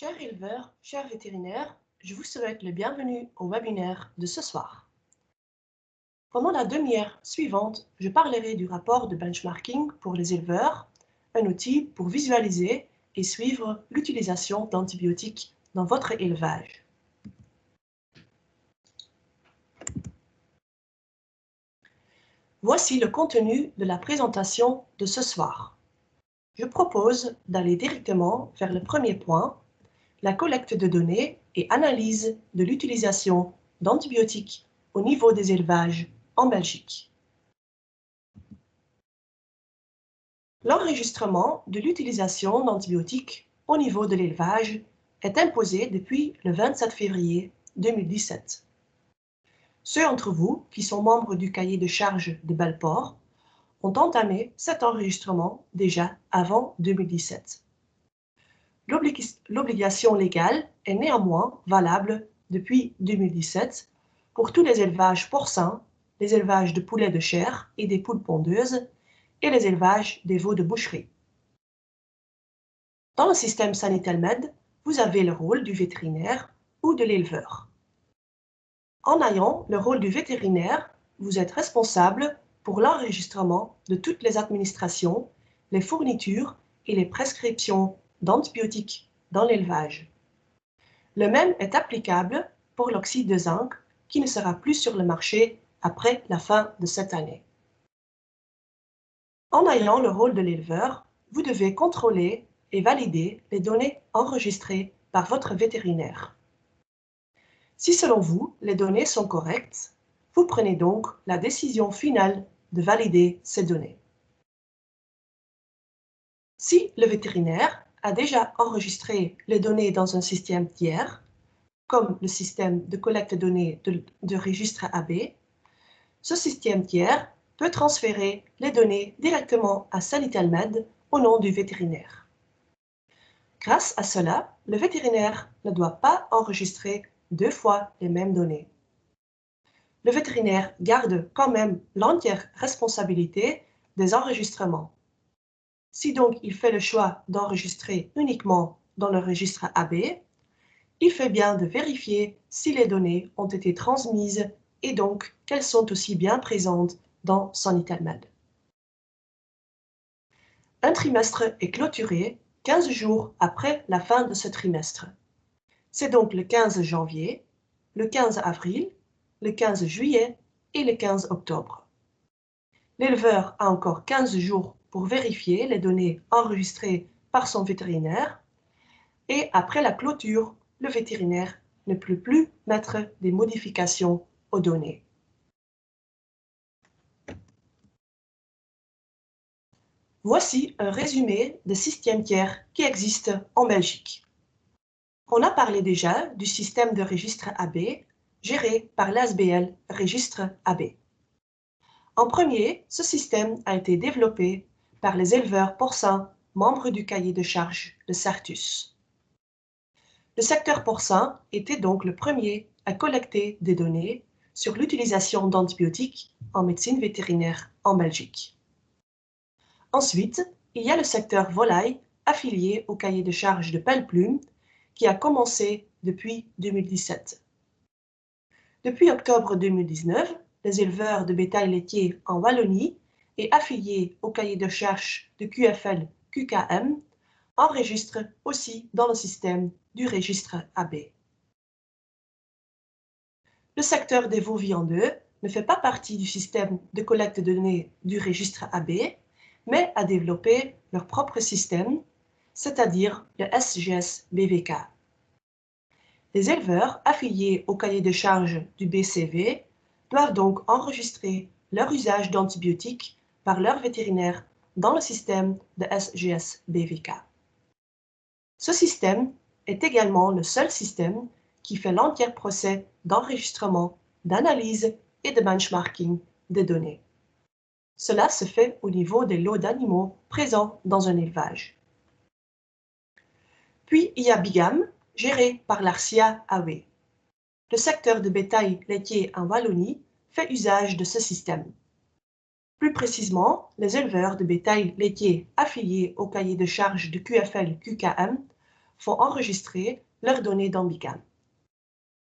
Chers éleveurs, chers vétérinaires, je vous souhaite le bienvenu au webinaire de ce soir. Pendant la demi-heure suivante, je parlerai du rapport de benchmarking pour les éleveurs, un outil pour visualiser et suivre l'utilisation d'antibiotiques dans votre élevage. Voici le contenu de la présentation de ce soir. Je propose d'aller directement vers le premier point, la collecte de données et analyse de l'utilisation d'antibiotiques au niveau des élevages en Belgique. L'enregistrement de l'utilisation d'antibiotiques au niveau de l'élevage est imposé depuis le 27 février 2017. Ceux d'entre vous qui sont membres du cahier de charges de Belport ont entamé cet enregistrement déjà avant 2017. L'obligation légale est néanmoins valable depuis 2017 pour tous les élevages porcins, les élevages de poulets de chair et des poules pondeuses et les élevages des veaux de boucherie. Dans le système Sanitel-Med, vous avez le rôle du vétérinaire ou de l'éleveur. En ayant le rôle du vétérinaire, vous êtes responsable pour l'enregistrement de toutes les administrations, les fournitures et les prescriptions d'antibiotiques dans l'élevage. Le même est applicable pour l'oxyde de zinc qui ne sera plus sur le marché après la fin de cette année. En ayant le rôle de l'éleveur, vous devez contrôler et valider les données enregistrées par votre vétérinaire. Si selon vous, les données sont correctes, vous prenez donc la décision finale de valider ces données. Si le vétérinaire a déjà enregistré les données dans un système tiers, comme le système de collecte de données de registre AB, ce système tiers peut transférer les données directement à Sanitel-Med au nom du vétérinaire. Grâce à cela, le vétérinaire ne doit pas enregistrer deux fois les mêmes données. Le vétérinaire garde quand même l'entière responsabilité des enregistrements. Si donc il fait le choix d'enregistrer uniquement dans le registre AB, il fait bien de vérifier si les données ont été transmises et donc qu'elles sont aussi bien présentes dans Sanitel-Med. Un trimestre est clôturé 15 jours après la fin de ce trimestre. C'est donc le 15 janvier, le 15 avril, le 15 juillet et le 15 octobre. L'éleveur a encore 15 jours pour vérifier les données enregistrées par son vétérinaire et après la clôture, le vétérinaire ne peut plus mettre des modifications aux données. Voici un résumé des systèmes tiers qui existent en Belgique. On a parlé déjà du système de registre AB géré par l'ASBL Registre AB. En premier, ce système a été développé par les éleveurs porcins membres du cahier de charges de Sartus. Le secteur porcin était donc le premier à collecter des données sur l'utilisation d'antibiotiques en médecine vétérinaire en Belgique. Ensuite, il y a le secteur volaille affilié au cahier de charges de Pelleplume qui a commencé depuis 2017. Depuis octobre 2019, les éleveurs de bétail laitier en Wallonie et affiliés au cahier de charges de QFL QKM enregistrent aussi dans le système du registre AB. Le secteur des veaux viandeux ne fait pas partie du système de collecte de données du registre AB, mais a développé leur propre système, c'est-à-dire le SGS-BVK. Les éleveurs affiliés au cahier de charges du BCV doivent donc enregistrer leur usage d'antibiotiques par leur vétérinaire dans le système de SGS-BVK. Ce système est également le seul système qui fait l'entier procès d'enregistrement, d'analyse et de benchmarking des données. Cela se fait au niveau des lots d'animaux présents dans un élevage. Puis il y a Bigam, géré par l'Arcia AW. Le secteur de bétail laitier en Wallonie fait usage de ce système. Plus précisément, les éleveurs de bétail laitier affiliés au cahier de charges de QFL QKM font enregistrer leurs données dans Bigam.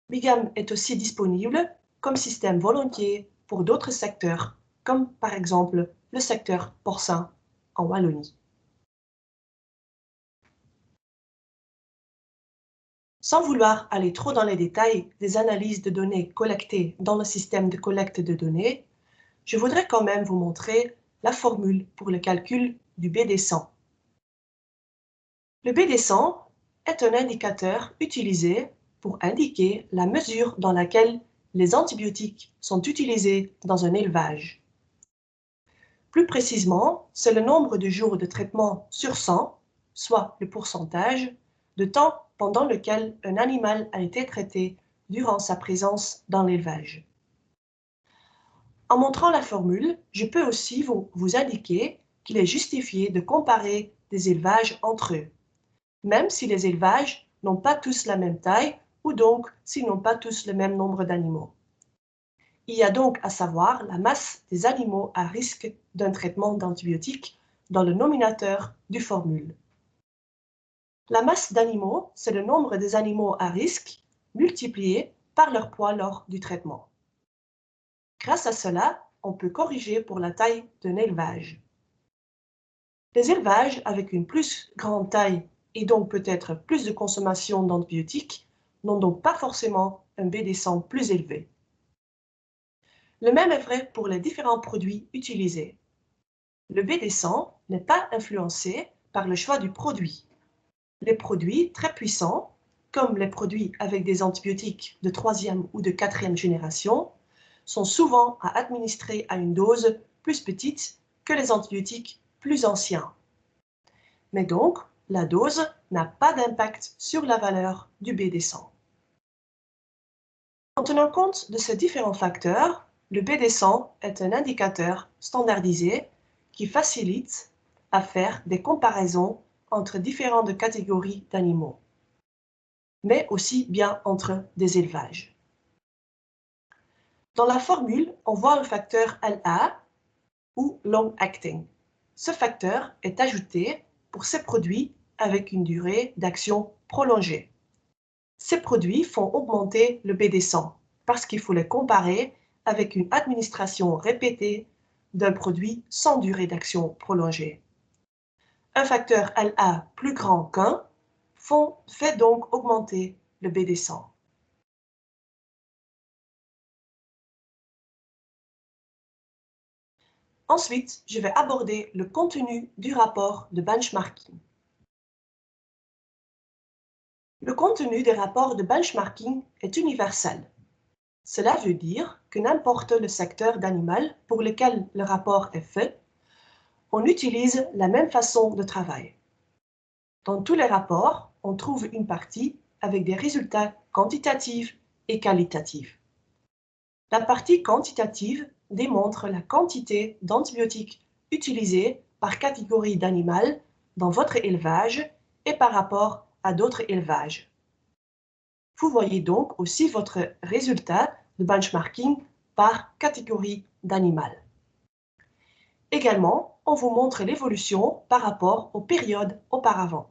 Bigam est aussi disponible comme système volontiers pour d'autres secteurs, comme par exemple le secteur porcin en Wallonie. Sans vouloir aller trop dans les détails des analyses de données collectées dans le système de collecte de données, je voudrais quand même vous montrer la formule pour le calcul du BD100. Le BD100 est un indicateur utilisé pour indiquer la mesure dans laquelle les antibiotiques sont utilisés dans un élevage. Plus précisément, c'est le nombre de jours de traitement sur 100, soit le pourcentage de temps pendant lequel un animal a été traité durant sa présence dans l'élevage. En montrant la formule, je peux aussi vous indiquer qu'il est justifié de comparer des élevages entre eux, même si les élevages n'ont pas tous la même taille ou donc s'ils n'ont pas tous le même nombre d'animaux. Il y a donc à savoir la masse des animaux à risque d'un traitement d'antibiotiques dans le nominateur du formule. La masse d'animaux, c'est le nombre des animaux à risque multiplié par leur poids lors du traitement. Grâce à cela, on peut corriger pour la taille d'un élevage. Les élevages avec une plus grande taille et donc peut-être plus de consommation d'antibiotiques n'ont donc pas forcément un BD100 plus élevé. Le même est vrai pour les différents produits utilisés. Le BD100 n'est pas influencé par le choix du produit. Les produits très puissants, comme les produits avec des antibiotiques de 3e ou de 4e génération, sont souvent à administrer à une dose plus petite que les antibiotiques plus anciens. Mais donc, la dose n'a pas d'impact sur la valeur du BD100. En tenant compte de ces différents facteurs, le BD100 est un indicateur standardisé qui facilite à faire des comparaisons entre différentes catégories d'animaux, mais aussi bien entre des élevages. Dans la formule, on voit le facteur LA ou long acting. Ce facteur est ajouté pour ces produits avec une durée d'action prolongée. Ces produits font augmenter le BD100 parce qu'il faut les comparer avec une administration répétée d'un produit sans durée d'action prolongée. Un facteur LA plus grand qu'un fait donc augmenter le BD100. Ensuite, je vais aborder le contenu du rapport de benchmarking. Le contenu des rapports de benchmarking est universel. Cela veut dire que n'importe le secteur d'animal pour lequel le rapport est fait, on utilise la même façon de travail. Dans tous les rapports, on trouve une partie avec des résultats quantitatifs et qualitatifs. La partie quantitative démontre la quantité d'antibiotiques utilisés par catégorie d'animal dans votre élevage et par rapport à d'autres élevages. Vous voyez donc aussi votre résultat de benchmarking par catégorie d'animal. Également, on vous montre l'évolution par rapport aux périodes auparavant.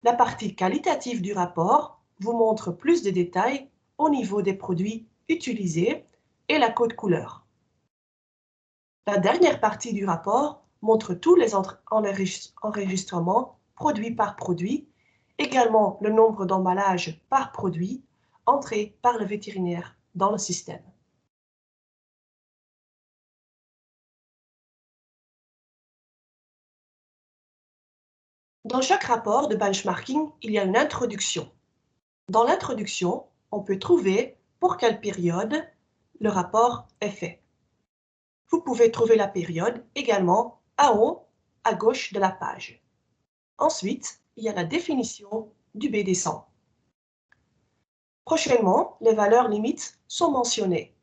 La partie qualitative du rapport vous montre plus de détails au niveau des produits utilisés et la code couleur. La dernière partie du rapport montre tous les enregistrements produit par produit, également le nombre d'emballages par produit entrés par le vétérinaire dans le système. Dans chaque rapport de benchmarking, il y a une introduction. Dans l'introduction, on peut trouver pour quelle période le rapport est fait. Vous pouvez trouver la période également en haut à gauche de la page. Ensuite, il y a la définition du BD100. Prochainement, les valeurs limites sont mentionnées,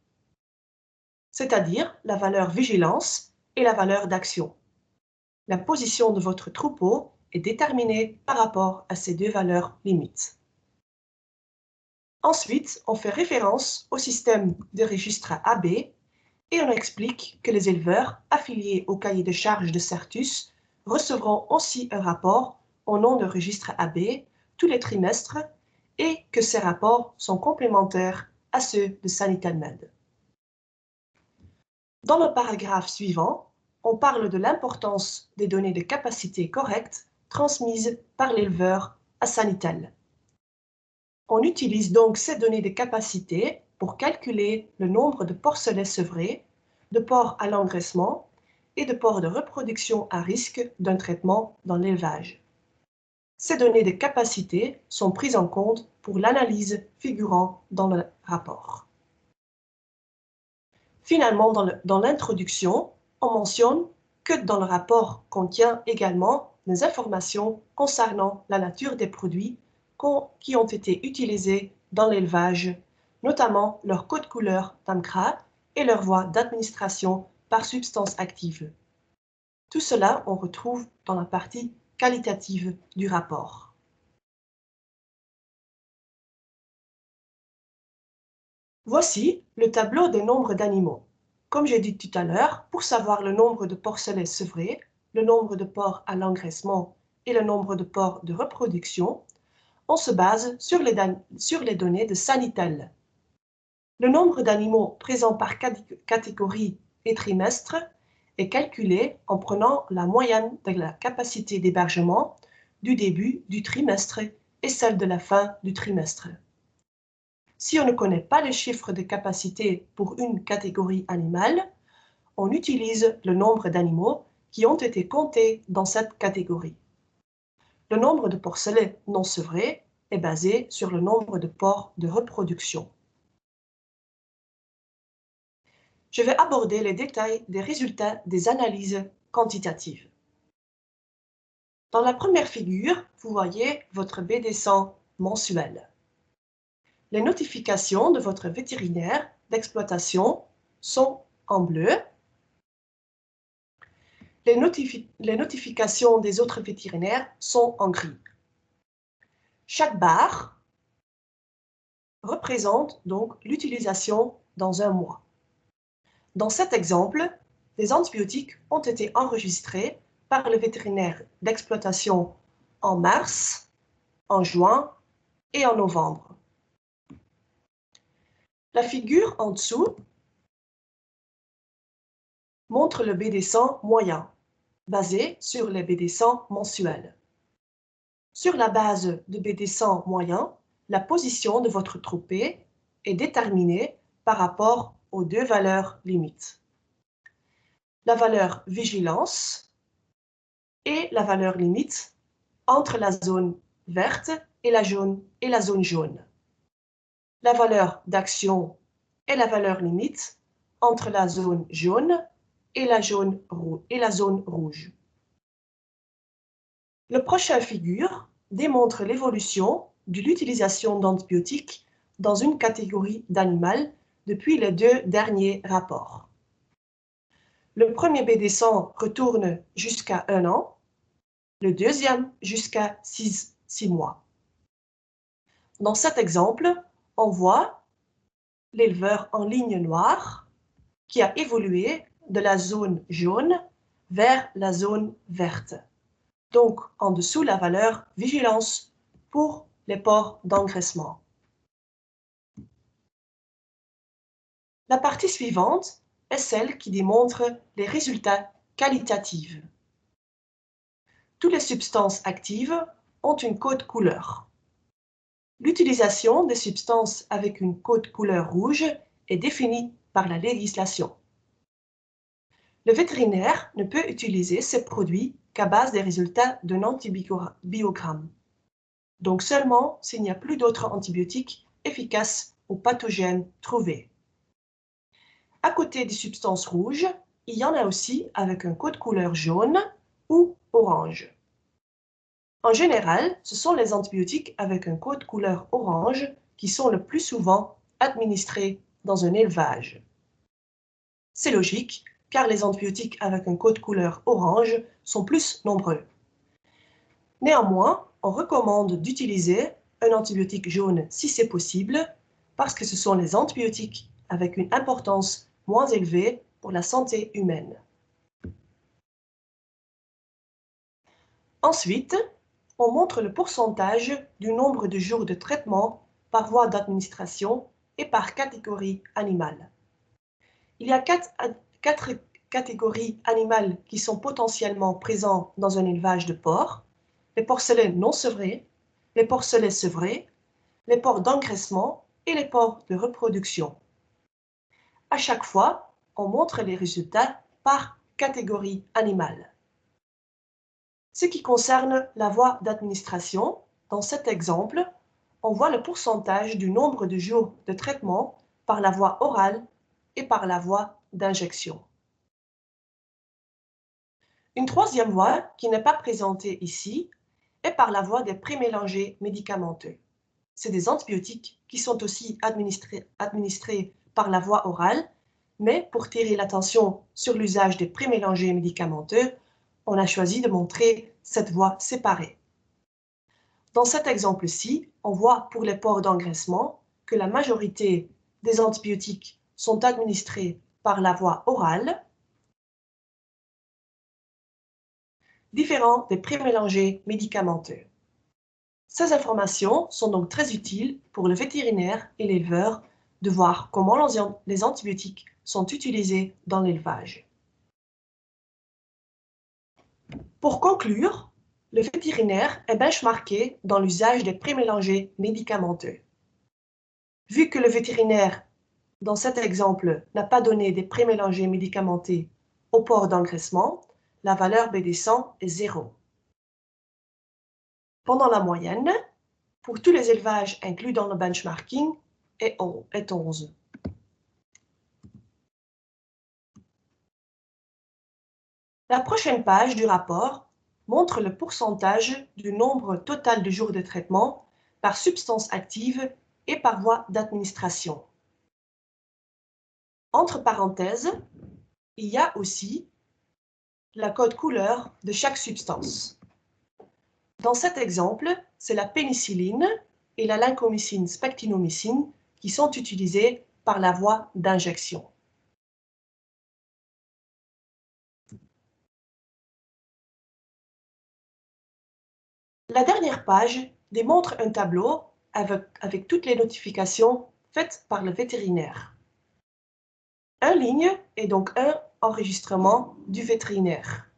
c'est-à-dire la valeur vigilance et la valeur d'action. La position de votre troupeau est déterminée par rapport à ces deux valeurs limites. Ensuite, on fait référence au système de registre AB et on explique que les éleveurs affiliés au cahier de charges de Certus recevront aussi un rapport au nom de registre AB tous les trimestres et que ces rapports sont complémentaires à ceux de Sanitalmed. Dans le paragraphe suivant, on parle de l'importance des données de capacité correctes transmises par l'éleveur à Sanitel. On utilise donc ces données de capacité pour calculer le nombre de porcelets sevrés, de porcs à l'engraissement et de porcs de reproduction à risque d'un traitement dans l'élevage. Ces données de capacité sont prises en compte pour l'analyse figurant dans le rapport. Finalement, dans l'introduction, on mentionne que dans le rapport contient également des informations concernant la nature des produits qui ont été utilisés dans l'élevage, notamment leur code couleur TAMCRA et leur voie d'administration par substance active. Tout cela, on retrouve dans la partie qualitative du rapport. Voici le tableau des nombres d'animaux. Comme j'ai dit tout à l'heure, pour savoir le nombre de porcelets sevrés, le nombre de porcs à l'engraissement et le nombre de porcs de reproduction, on se base sur les données de Sanitel. Le nombre d'animaux présents par catégorie et trimestre est calculé en prenant la moyenne de la capacité d'hébergement du début du trimestre et celle de la fin du trimestre. Si on ne connaît pas les chiffres de capacité pour une catégorie animale, on utilise le nombre d'animaux qui ont été comptés dans cette catégorie. Le nombre de porcelets non sevrés est basé sur le nombre de porcs de reproduction. Je vais aborder les détails des résultats des analyses quantitatives. Dans la première figure, vous voyez votre BD100 mensuel. Les notifications de votre vétérinaire d'exploitation sont en bleu. Les notifications des autres vétérinaires sont en gris. Chaque barre représente donc l'utilisation dans un mois. Dans cet exemple, les antibiotiques ont été enregistrés par le vétérinaire d'exploitation en mars, en juin et en novembre. La figure en dessous montre le BD100 moyen, basé sur les BD100 mensuels. Sur la base de BD100 moyen, la position de votre trophée est déterminée par rapport aux deux valeurs limites. La valeur vigilance et la valeur limite entre la zone verte et la zone jaune. La valeur d'action et la valeur limite entre la zone jaune et la zone rouge. La prochaine figure démontre l'évolution de l'utilisation d'antibiotiques dans une catégorie d'animal depuis les deux derniers rapports. Le premier BD100 retourne jusqu'à 1 an, le deuxième jusqu'à 6 mois. Dans cet exemple, on voit l'éleveur en ligne noire qui a évolué de la zone jaune vers la zone verte. Donc, en dessous, la valeur vigilance pour les porcs d'engraissement. La partie suivante est celle qui démontre les résultats qualitatifs. Toutes les substances actives ont une code couleur. L'utilisation des substances avec une code couleur rouge est définie par la législation. Le vétérinaire ne peut utiliser ces produits qu'à base des résultats d'un antibiogramme, donc seulement s'il n'y a plus d'autres antibiotiques efficaces aux pathogènes trouvés. À côté des substances rouges, il y en a aussi avec un code couleur jaune ou orange. En général, ce sont les antibiotiques avec un code couleur orange qui sont le plus souvent administrés dans un élevage. C'est logique, car les antibiotiques avec un code couleur orange sont plus nombreux. Néanmoins, on recommande d'utiliser un antibiotique jaune si c'est possible, parce que ce sont les antibiotiques avec une importance moins élevée pour la santé humaine. Ensuite, on montre le pourcentage du nombre de jours de traitement par voie d'administration et par catégorie animale. Il y a quatre catégories animales qui sont potentiellement présentes dans un élevage de porcs: les porcelets non sevrés, les porcelets sevrés, les porcs d'engraissement et les porcs de reproduction. À chaque fois, on montre les résultats par catégorie animale. Ce qui concerne la voie d'administration, dans cet exemple, on voit le pourcentage du nombre de jours de traitement par la voie orale et par la voie d'injection. Une troisième voie, qui n'est pas présentée ici, est par la voie des prémélangés médicamenteux. C'est des antibiotiques qui sont aussi administrés par la voie orale, mais pour tirer l'attention sur l'usage des prémélangés médicamenteux, on a choisi de montrer cette voie séparée. Dans cet exemple-ci, on voit pour les porcs d'engraissement que la majorité des antibiotiques sont administrés par la voie orale, différents des prémélangés médicamenteux. Ces informations sont donc très utiles pour le vétérinaire et l'éleveur de voir comment les antibiotiques sont utilisés dans l'élevage. Pour conclure, le vétérinaire est benchmarké dans l'usage des prémélangés médicamenteux. Vu que le vétérinaire, dans cet exemple, n'a pas donné des prémélangés médicamentés au porc d'engraissement, la valeur BD100 est 0. Pendant la moyenne, pour tous les élevages inclus dans le benchmarking, est 11. La prochaine page du rapport montre le pourcentage du nombre total de jours de traitement par substance active et par voie d'administration. Entre parenthèses, il y a aussi la code couleur de chaque substance. Dans cet exemple, c'est la pénicilline et la lincomycine spectinomycine qui sont utilisées par la voie d'injection. La dernière page démontre un tableau avec toutes les notifications faites par le vétérinaire. Un ligne est donc un enregistrement du vétérinaire.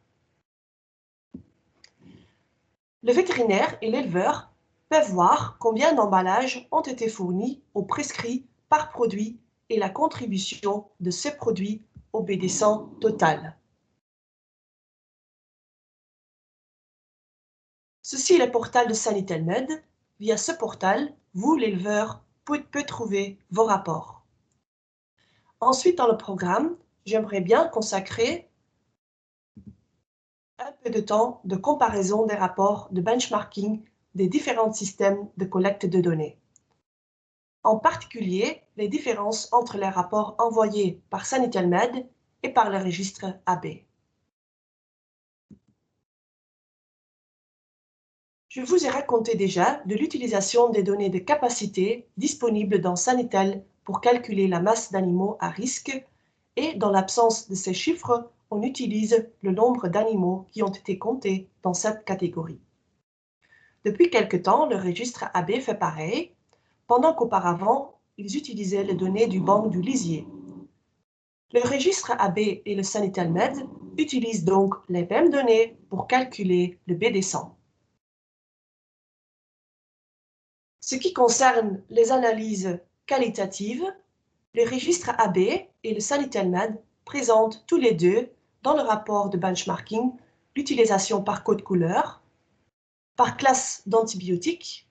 Le vétérinaire et l'éleveur peuvent voir combien d'emballages ont été fournis ou prescrits par produit et la contribution de ces produits au BD100 total. Ceci est le portal de Sanitel-Med. Via ce portal, vous, l'éleveur, pouvez trouver vos rapports. Ensuite, dans le programme, j'aimerais bien consacrer un peu de temps de comparaison des rapports de benchmarking des différents systèmes de collecte de données. En particulier, les différences entre les rapports envoyés par Sanitel-Med et par le registre AB. Je vous ai raconté déjà de l'utilisation des données de capacité disponibles dans Sanitel pour calculer la masse d'animaux à risque, et dans l'absence de ces chiffres, on utilise le nombre d'animaux qui ont été comptés dans cette catégorie. Depuis quelque temps, le registre AB fait pareil, pendant qu'auparavant, ils utilisaient les données du banc du lisier. Le registre AB et le Sanitel-Med utilisent donc les mêmes données pour calculer le BD100. Ce qui concerne les analyses qualitatives, le registre AB et le Sanitel-Med présentent tous les deux, dans le rapport de benchmarking, l'utilisation par code couleur, par classe d'antibiotiques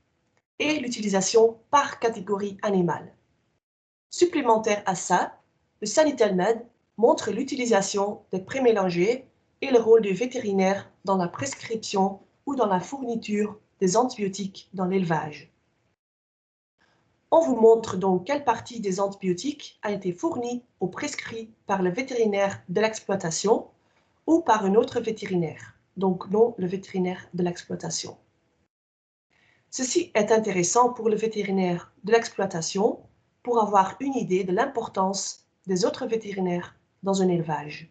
et l'utilisation par catégorie animale. Supplémentaire à ça, le Sanitel-Med montre l'utilisation des prémélangés et le rôle du vétérinaire dans la prescription ou dans la fourniture des antibiotiques dans l'élevage. On vous montre donc quelle partie des antibiotiques a été fournie ou prescrit par le vétérinaire de l'exploitation ou par un autre vétérinaire, donc non le vétérinaire de l'exploitation. Ceci est intéressant pour le vétérinaire de l'exploitation pour avoir une idée de l'importance des autres vétérinaires dans un élevage.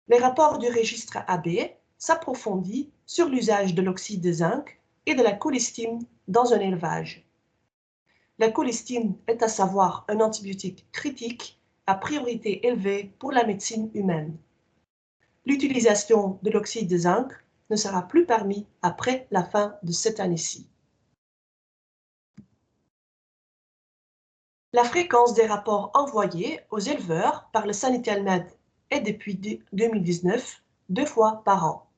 Les rapports du registre AB s'approfondissent sur l'usage de l'oxyde de zinc et de la colistine dans un élevage. La colistine est à savoir un antibiotique critique à priorité élevée pour la médecine humaine. L'utilisation de l'oxyde de zinc ne sera plus permise après la fin de cette année-ci. La fréquence des rapports envoyés aux éleveurs par le Sanitel-Med est depuis 2019 2 fois par an.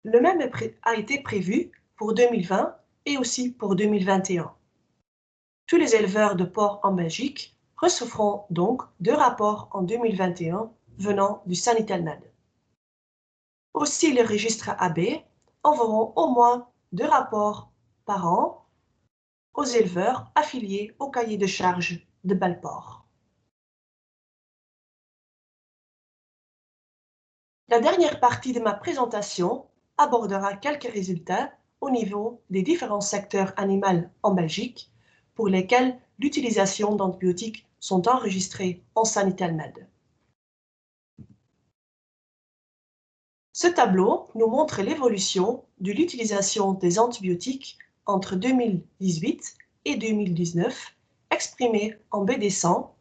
Le même a été prévu pour 2020 et aussi pour 2021. Tous les éleveurs de porcs en Belgique recevront donc 2 rapports en 2021 venant du Sanitel-Med. Aussi, les registres AB enverront au moins 2 rapports par an aux éleveurs affiliés au cahier de charges de Belport. La dernière partie de ma présentation abordera quelques résultats au niveau des différents secteurs animaux en Belgique pour lesquels l'utilisation d'antibiotiques sont enregistrées en Sanitel-Med. Ce tableau nous montre l'évolution de l'utilisation des antibiotiques entre 2018 et 2019, exprimée en BD100,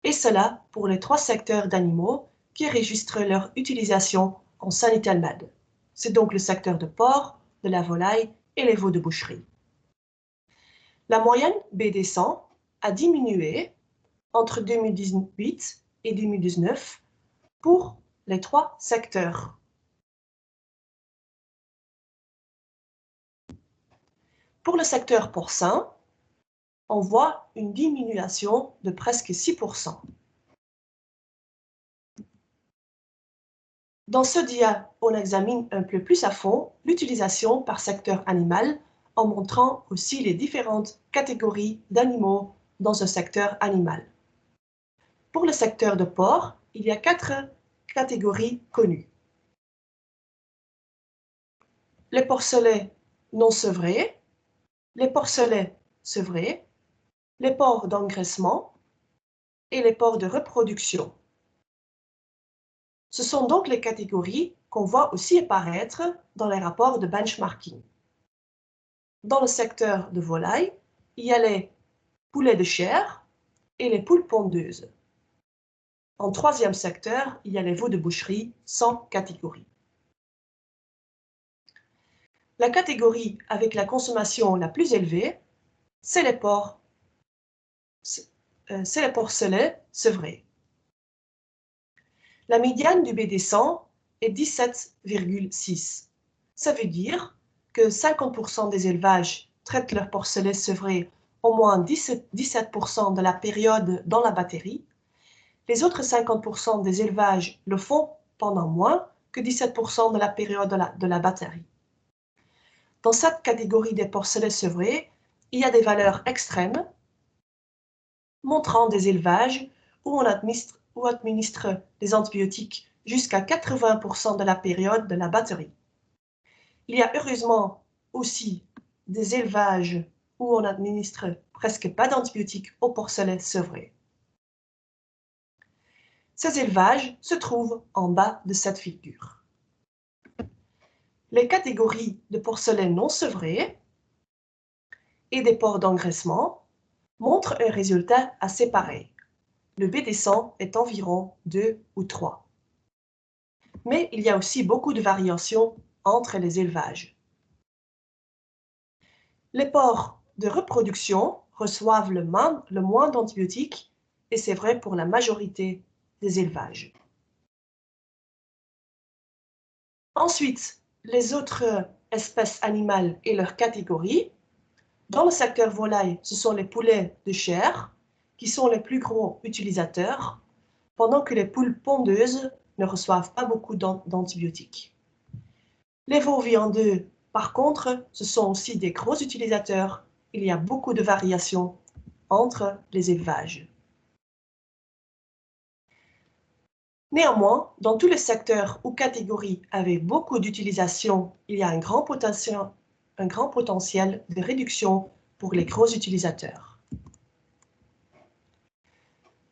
et cela pour les 3 secteurs d'animaux qui enregistrent leur utilisation en Sanitel-Med. C'est donc le secteur de porc, de la volaille et les veaux de boucherie. La moyenne BD100 a diminué entre 2018 et 2019 pour les 3 secteurs. Pour le secteur porcin, on voit une diminution de presque 6%. Dans ce dia, on examine un peu plus à fond l'utilisation par secteur animal en montrant aussi les différentes catégories d'animaux dans un secteur animal. Pour le secteur de porc, il y a 4 catégories connues. Les porcelets non sevrés, les porcelets sevrés, les porcs d'engraissement et les porcs de reproduction. Ce sont donc les catégories qu'on voit aussi apparaître dans les rapports de benchmarking. Dans le secteur de volaille, il y a les poulets de chair et les poules pondeuses. En 3e secteur, il y a les veaux de boucherie sans catégorie. La catégorie avec la consommation la plus élevée, c'est les porcelets sevrés. La médiane du BD100 est 17,6. Ça veut dire que 50% des élevages traitent leurs porcelets sevrés au moins 17% de la période dans la batterie. Les autres 50% des élevages le font pendant moins que 17% de la période de la batterie. Dans cette catégorie des porcelets sevrés, il y a des valeurs extrêmes montrant des élevages où on administre des antibiotiques jusqu'à 80% de la période de la batterie. Il y a heureusement aussi des élevages où on administre presque pas d'antibiotiques aux porcelets sevrés. Ces élevages se trouvent en bas de cette figure. Les catégories de porcelets non sevrés et des porcs d'engraissement montrent un résultat assez pareil. Le BD100 est environ 2 ou 3. Mais il y a aussi beaucoup de variations entre les élevages. Les porcs de reproduction reçoivent le moins d'antibiotiques et c'est vrai pour la majorité des élevages. Ensuite, les autres espèces animales et leurs catégories. Dans le secteur volaille, ce sont les poulets de chair qui sont les plus gros utilisateurs, pendant que les poules pondeuses ne reçoivent pas beaucoup d'antibiotiques. Les veaux viandeux, par contre, ce sont aussi des gros utilisateurs. Il y a beaucoup de variations entre les élevages. Néanmoins, dans tous les secteurs ou catégories avec beaucoup d'utilisation, il y a un grand potentiel de réduction pour les gros utilisateurs.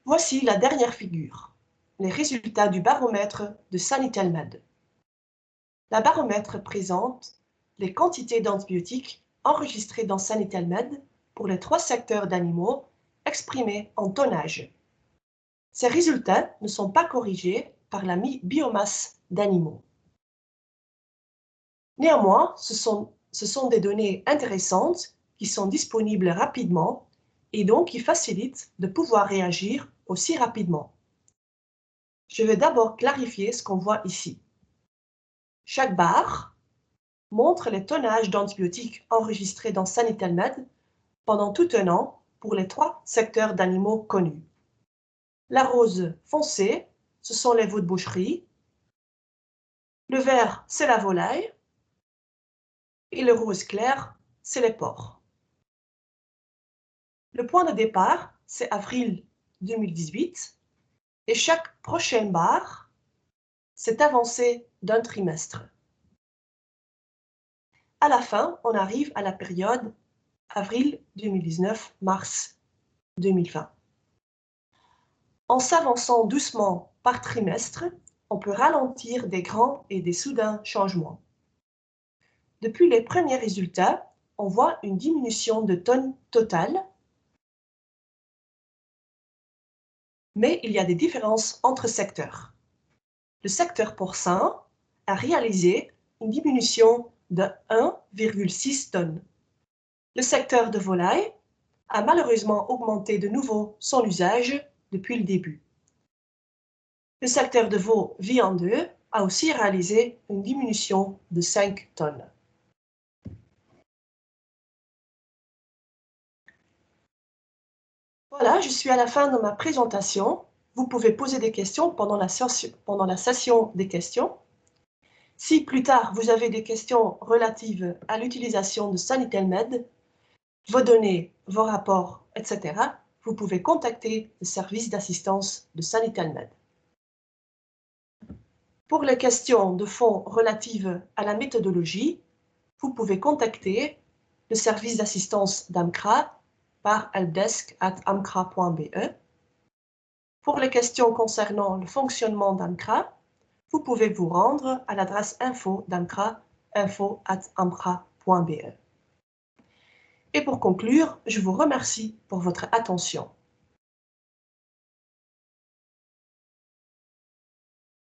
Voici la dernière figure, les résultats du baromètre de Sanitel-Med. La baromètre présente les quantités d'antibiotiques enregistrées dans Sanitel-Med pour les 3 secteurs d'animaux exprimés en tonnage. Ces résultats ne sont pas corrigés par la biomasse d'animaux. Néanmoins, ce sont des données intéressantes qui sont disponibles rapidement et donc qui facilitent de pouvoir réagir aussi rapidement. Je vais d'abord clarifier ce qu'on voit ici. Chaque barre montre les tonnages d'antibiotiques enregistrés dans Sanitel-Med pendant tout un an pour les 3 secteurs d'animaux connus. La rose foncée, ce sont les veaux de boucherie. Le vert, c'est la volaille. Et le rose clair, c'est les porcs. Le point de départ, c'est avril 2018. Et chaque prochaine barre, c'est avancé d'un trimestre. À la fin, on arrive à la période avril 2019-mars 2020. En s'avançant doucement par trimestre, on peut ralentir des grands et des soudains changements. Depuis les premiers résultats, on voit une diminution de tonnes totales, mais il y a des différences entre secteurs. Le secteur porcin a réalisé une diminution de 1,6 tonnes. Le secteur de volaille a malheureusement augmenté de nouveau son usage depuis le début. Le secteur de veau viandeux a aussi réalisé une diminution de 5 tonnes. Voilà, je suis à la fin de ma présentation. Vous pouvez poser des questions pendant la session des questions. Si plus tard vous avez des questions relatives à l'utilisation de Sanitel-Med, vos données, vos rapports, etc., vous pouvez contacter le service d'assistance de Sanitel-Med. Pour les questions de fond relatives à la méthodologie, vous pouvez contacter le service d'assistance d'AMCRA par helpdesk@amcra.be. Pour les questions concernant le fonctionnement d'AMCRA, vous pouvez vous rendre à l'adresse info d'AMCRA, info@amcra.be. Et pour conclure, je vous remercie pour votre attention.